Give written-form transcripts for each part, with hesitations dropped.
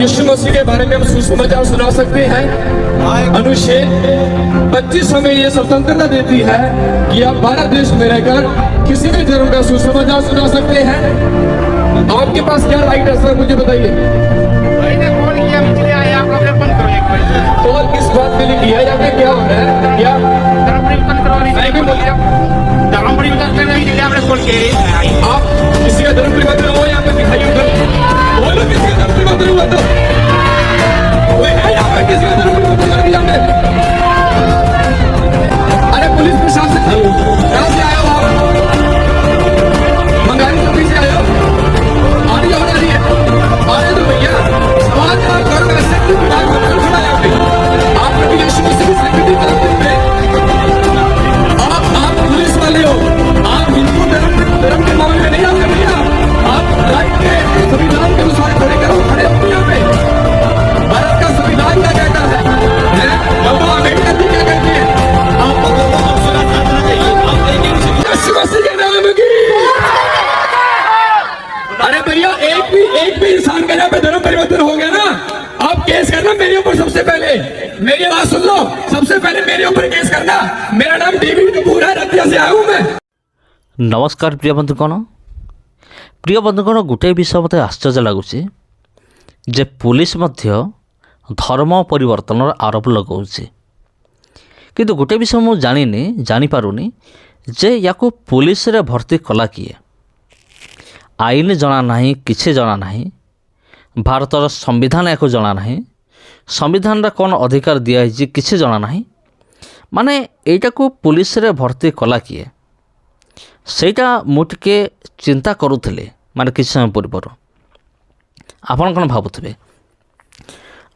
यीशु मसीह के बारे में हम सुसमाचार सुना सकते हैं। अनुच्छेद 25 हमें ये स्वतंत्रता देती है कि आप भारत देश में रहकर किसी भी धर्म का सुसमाचार सुना सकते हैं। आपके पास क्या राइट है सर, मुझे बताइए। कॉल किया मुझे आया, आप लोग बंद करो एक बार। कॉल किस बात के लिए किया या फिर क्या हो रहा है? क्या धर्म परिवर्तन करवाने के लिए बोलिए। धर्म परिवर्तन करने के लिए आपने कॉल किया। आप किसी का धर्म परिवर्तन हो यहाँ पे दिखाइए उधर। बोलो किसी का धर्म परिवर्तन हुआ तो कोई है यहाँ पे किसी का धर्म परिवर्तन कर दिया हमने? अरे पुलिस प्रशासन कहाँ से आए हो आप? मंगानी चौकी से आए हो? आने हो रही है आने तो भैया समाज का कर वैसे क्यों विभाग में क्यों खड़ा है यहाँ पे? आप प्रभु यीशु मसीह की संगति तरफ में आप पुलिस वाले हो, आप हिंदू धर्म के मामले में नहीं आते भैया। आप राइट के संविधान के अनुसार खड़े करो, खड़े हो यहाँ पे। भारत का संविधान क्या कहता है? बाबा अम्बेडकर जी क्या कहते हैं? यीशु मसीह के नाम की। अरे भैया एक भी इंसान का यहाँ पे धर्म परिवर्तन हो गया ना, आप केस करना मेरे ऊपर। सबसे पहले मेरी बात सुन लो, सबसे पहले मेरे ऊपर केस करना। मेरा नाम डेविड कपूर है, रतिया से आया हूँ मैं। नमस्कार प्रिय बंधुगण गोटे विषय मत आश्चर्य लगुच जे पुलिस धर्म परिवर्तन आरोप लगाऊँ, किंतु गोटे विषय मुझे जानीपारूनी जे या पुलिस रे भर्ती कला किए। आईन जना नहीं, किसी जना नहीं, भारतर संविधान या जना नहीं, संविधान कौन अधिकार दिखाई किसी जना नहीं, माने एटा को पुलिस रे भर्ती कला किए सेटा मुझे चिंता करुले। माने किसी समय पूर्व आपन कौन भावुवे?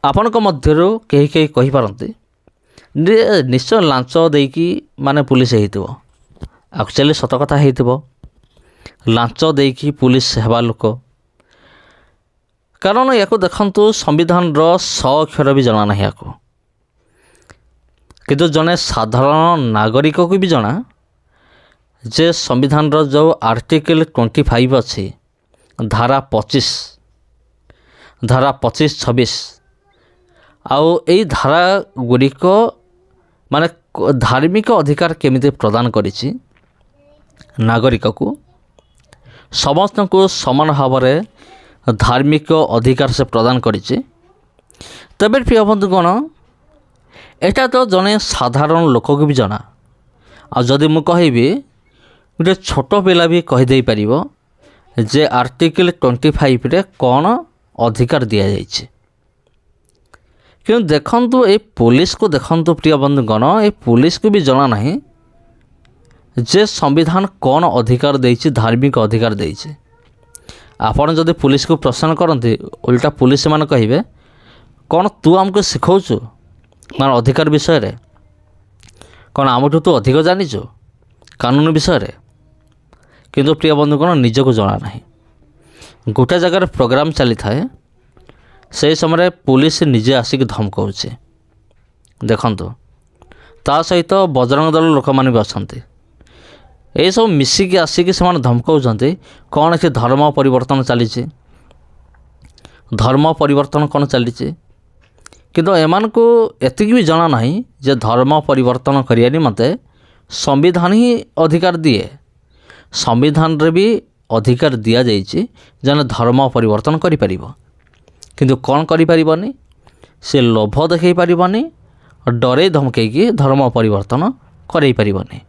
आपण मध्यरु कहीं कहीं कहीपारती निश्चय लांच देकी माने पुलिस हो, एक्चुअली सत कथा हो, लांच देकी पुलिस हेबा लोक। कारण या देखु संविधान स अक्षर भी जना ना, किंतु जने साधारण नागरिक को भी जना जे संविधान जो आर्टिकल 25 अच्छी धारा 25, धारा 25, 26 आउ ए धारा गुड़िक माने धार्मिक अधिकार केमिति प्रदान करिछि नागरिक को, समस्त को समान भाव में धार्मिक अधिकार से प्रदान करिछि। तबे प्रिय बंधुगण एटा तो जने साधारण लोक को भी जना। आ जदि मु कहबी गोटे छोट पिला भी कहीदे पारिबो जे आर्टिकल 25 रे कौन अधिकार दिया जाइछि। क्यों देखंतु ए पुलिस को देखंतु प्रिय बंधुगण, ए पुलिस को भी जना नहीं जे संविधान कौन अधिकार देइछि, धार्मिक अधिकार देइछि। आपण जदि पुलिस को प्रश्न करते उल्टा पुलिस मान कहे कौन तू आमको शिखाऊचु मान अधिकार विषय रे, कौन आमठू तू अधिक जानिचु कानून विषय रे? किंतु प्रिय बंधुगण निजको जना नहीं। गोटे जगार प्रोग्राम चली थाए से समय पुलिस निजे आसिक धमकाउछे। देखंतु ता सहित बजरंग दल लोक माने भी अछंती, ये सब मिसिकी आसिक से धमकाउछंती कौन से धर्म परिवर्तन चली, धर्म परिवर्तन कौन चली। किंतु एमान को एतिक भी जना नहीं जे धर्म परिवर्तन करिया निमंते संविधान ही अधिकार दिए। संविधान रे भी अधिकार दिया जाइछि जने धर्म परिवर्तन करि परिबो, किंतु कौन करि परिबनी? से लोभ देखै परिबनी, डरे धमकेकी धर्म परिवर्तन करै परिबनी।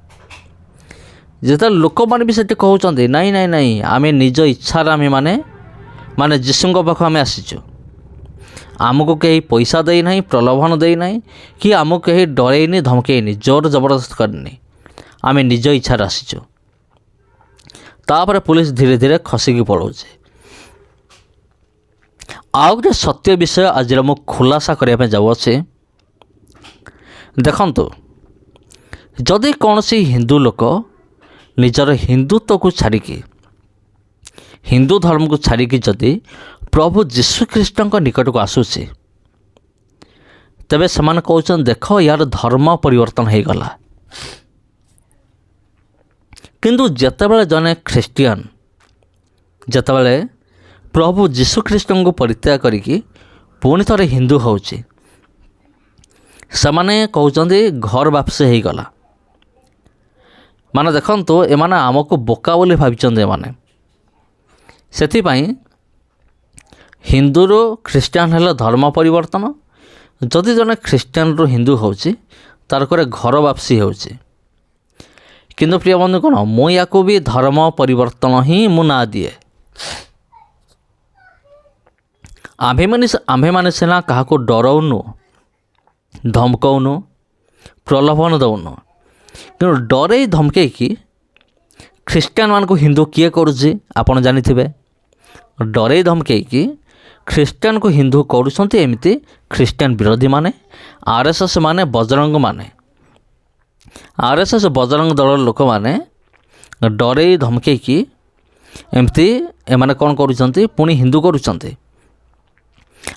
जेता लोक माने भी सेठी कहउचंदी नहीं नहीं नहीं आमे निज इच्छा आमे माने जीशुଙ୍କ पाख आमे आसीचु, आमको कहीं पैसा दे नहीं, प्रलोभन दे नहीं, कि आमको कहीं डरेनी धमकेनी, जोर जबरदस्त करनी, आमे निज इच्छा आसीचु। तापर पुलिस धीरे धीरे खसिकी पड़ोचे। आउ गोटे सत्य विषय आज मु खुलासा करने जाऊे। देखंतु जदि कौन सी हिंदू लोक निजर हिंदुत्व को छाड़िकी, हिंदू धर्म को छाड़िकी जदि प्रभु जीशु ख्रीष्ट निकट को आसूसी, तेबे समान कहउछन देख यार धर्म परिवर्तन हो गला। किंतु जेतेबेले जने ख्रिस्टियन जेतेबेले प्रभु जीशु ख्रीष्ट को परित्याग करिकी ପୁଣି ଥରେ ହିନ୍ଦୁ ହେଉଛି। ସେମାନେ କହୁଛନ୍ତି ଘର ବାପସି ହେଇଗଲା। ମାନେ ଦେଖନ୍ତୁ, ଏମାନେ ଆମକୁ ବୋକା ବୋଲି ଭାବିଛନ୍ତି ଏମାନେ। ସେଥିପାଇଁ ହିନ୍ଦୁରୁ ଖ୍ରୀଷ୍ଟିଆନ ହେଲେ ଧର୍ମ ପରିବର୍ତ୍ତନ। ଯଦି ଜଣେ ଖ୍ରୀଷ୍ଟିଆନରୁ ହିନ୍ଦୁ ହେଉଛି ତାର ପରେ ଘର ବାପସି ହେଉଛି। କିନ୍ତୁ ପ୍ରିୟ ବନ୍ଧୁ କ'ଣ, ମୁଁ ୟାକୁ ବି ଧର୍ମ ପରିବର୍ତ୍ତନ ହିଁ ମୁଁ ନାଁ ଦିଏ। ଆମ୍ଭେମାନେ ସିନା କାହାକୁ ଡରଉନୁ, ଧମକଉନୁ, ପ୍ରଲୋଭନ ଦେଉନୁ, କିନ୍ତୁ ଡରେଇ ଧମକେଇକି ଖ୍ରୀଷ୍ଟିଆନମାନଙ୍କୁ ହିନ୍ଦୁ କିଏ କରୁଛି ଆପଣ ଜାଣିଥିବେ। ଡରେଇ ଧମକେଇକି ଖ୍ରୀଷ୍ଟିଆନକୁ ହିନ୍ଦୁ କରୁଛନ୍ତି ଏମିତି ଖ୍ରୀଷ୍ଟିଆନ ବିରୋଧୀମାନେ, RSS ମାନେ, ବଜରଙ୍ଗମାନେ। RSS ବଜରଙ୍ଗ ଦଳର ଲୋକମାନେ ଡରେଇ ଧମକେଇକି ଏମିତି ଏମାନେ କ'ଣ କରୁଛନ୍ତି, ପୁଣି ହିନ୍ଦୁ କରୁଛନ୍ତି।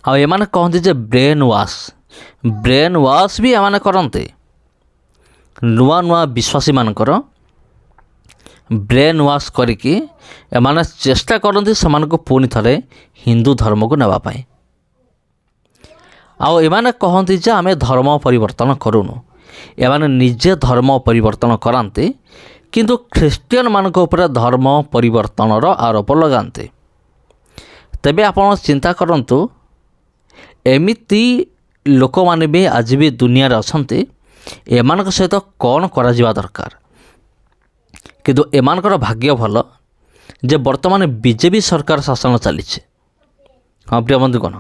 ଆଉ ଏମାନେ କହନ୍ତି ଯେ ବ୍ରେନ୍ ୱାଶ୍ ବି ଏମାନେ କରନ୍ତି। ନୂଆ ନୂଆ ବିଶ୍ୱାସୀମାନଙ୍କର ବ୍ରେନ୍ ୱାଶ୍ କରିକି ଏମାନେ ଚେଷ୍ଟା କରନ୍ତି ସେମାନଙ୍କୁ ପୁଣି ଥରେ ହିନ୍ଦୁ ଧର୍ମକୁ ନେବା ପାଇଁ। ଆଉ ଏମାନେ କହନ୍ତି ଯେ ଆମେ ଧର୍ମ ପରିବର୍ତ୍ତନ କରୁନୁ। ଏମାନେ ନିଜେ ଧର୍ମ ପରିବର୍ତ୍ତନ କରାନ୍ତି, କିନ୍ତୁ ଖ୍ରୀଷ୍ଟିଆନମାନଙ୍କ ଉପରେ ଧର୍ମ ପରିବର୍ତ୍ତନର ଆରୋପ ଲଗାନ୍ତି। ତେବେ ଆପଣ ଚିନ୍ତା କରନ୍ତୁ, ଏମିତି ଲୋକମାନେ ବି ଆଜି ବି ଦୁନିଆରେ ଅଛନ୍ତି। ଏମାନଙ୍କ ସହିତ କ'ଣ କରାଯିବା ଦରକାର। କିନ୍ତୁ ଏମାନଙ୍କର ଭାଗ୍ୟ ଭଲ ଯେ ବର୍ତ୍ତମାନ ବିଜେପି ସରକାର ଶାସନ ଚାଲିଛି। ହଁ ପ୍ରିୟ ବନ୍ଧୁ, କ'ଣ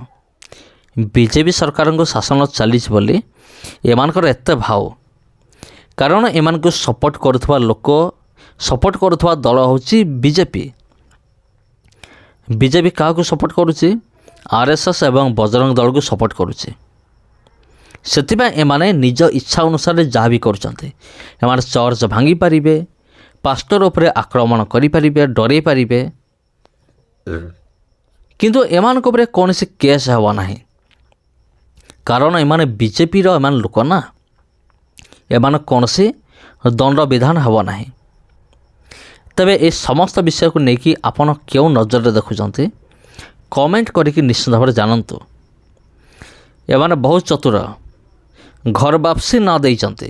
ବିଜେପି ସରକାରଙ୍କ ଶାସନ ଚାଲିଛି ବୋଲି ଏମାନଙ୍କର ଏତେ ଭାଉ। କାରଣ ଏମାନଙ୍କୁ ସପୋର୍ଟ କରୁଥିବା ଦଳ ହେଉଛି ବିଜେପି। ବିଜେପି କାହାକୁ ସପୋର୍ଟ କରୁଛି? RSS ଏବଂ ବଜରଙ୍ଗ ଦଳକୁ ସପୋର୍ଟ କରୁଛି। ସେଥିପାଇଁ ଏମାନେ ନିଜ ଇଚ୍ଛା ଅନୁସାରେ ଯାହା ବି କରୁଛନ୍ତି। ଏମାନେ ଚର୍ଚ୍ଚ ଭାଙ୍ଗି ପାରିବେ, ପାଷ୍ଟର ଉପରେ ଆକ୍ରମଣ କରିପାରିବେ, ଡରେଇ ପାରିବେ, କିନ୍ତୁ ଏମାନଙ୍କ ଉପରେ କୌଣସି କେସ୍ ହେବ ନାହିଁ। କାରଣ ଏମାନେ ବିଜେପିର ଲୋକ ନା, ଏମାନେ କୌଣସି ଦଣ୍ଡବିଧାନ ହେବ ନାହିଁ। ତେବେ ଏ ସମସ୍ତ ବିଷୟକୁ ନେଇକି ଆପଣ କେଉଁ ନଜରରେ ଦେଖୁଛନ୍ତି କମେଣ୍ଟ କରିକି ନିଶ୍ଚିତ ଭାବରେ ଜାଣନ୍ତୁ। ଏମାନେ ବହୁତ ଚତୁର, ଘର ବାପସି ନ ଦେଇଛନ୍ତି।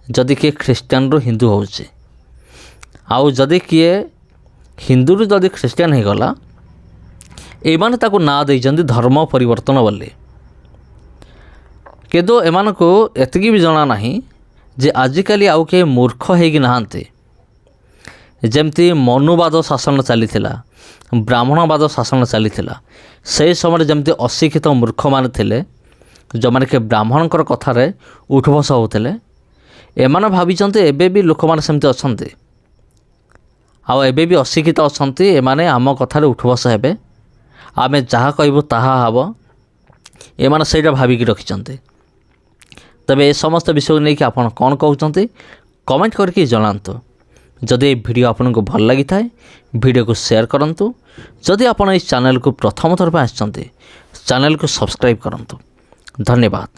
ଯଦି କିଏ ଖ୍ରୀଷ୍ଟିଆନରୁ ହିନ୍ଦୁ ହେଉଛି, ଆଉ ଯଦି କିଏ ହିନ୍ଦୁରୁ ଯଦି ଖ୍ରୀଷ୍ଟିଆନ ହେଇଗଲା, ଏମାନେ ତାକୁ ନାଁ ଦେଇଛନ୍ତି ଧର୍ମ ପରିବର୍ତ୍ତନ ବୋଲି। କିନ୍ତୁ ଏମାନଙ୍କୁ ଏତିକି ବି ଜଣା ନାହିଁ ଯେ ଆଜିକାଲି ଆଉ କେହି ମୂର୍ଖ ହେଇକି ନାହାନ୍ତି। ଯେମିତି ମନୁବାଦ ଶାସନ ଚାଲିଥିଲା, ବ୍ରାହ୍ମଣବାଦ ଶାସନ ଚାଲିଥିଲା, ସେହି ସମୟରେ ଯେମିତି ଅଶିକ୍ଷିତ ମୂର୍ଖମାନେ ଥିଲେ, ଯେଉଁମାନେ କି ବ୍ରାହ୍ମଣଙ୍କର କଥାରେ ଉଠବସ ହେଉଥିଲେ। ଏମାନେ ଭାବିଛନ୍ତି ଏବେ ବି ଲୋକମାନେ ସେମିତି ଅଛନ୍ତି, ଆଉ ଏବେ ବି ଅଶିକ୍ଷିତ ଅଛନ୍ତି। ଏମାନେ ଆମ କଥାରେ ଉଠବସ ହେବେ, ଆମେ ଯାହା କହିବୁ ତାହା ହେବ, ଏମାନେ ସେଇଟା ଭାବିକି ରଖିଛନ୍ତି। ତେବେ ଏ ସମସ୍ତ ବିଷୟକୁ ନେଇକି ଆପଣ କ'ଣ କହୁଛନ୍ତି କମେଣ୍ଟ କରିକି ଜଣାନ୍ତୁ। ଯଦି এই ଭିଡ଼ିଓ ଆପଣଙ୍କୁ ଭଲ ଲାଗିଥାଏ ଭିଡ଼ିଓକୁ ସେୟାର କରନ୍ତୁ। ଯଦି ଆପଣ এই ଚ୍ୟାନେଲକୁ ପ୍ରଥମ ଥର ପାଇଁ ଆସିଛନ୍ତି ଚ୍ୟାନେଲକୁ ସବସ୍କ୍ରାଇବ୍ କରନ୍ତୁ। ଧନ୍ୟବାଦ।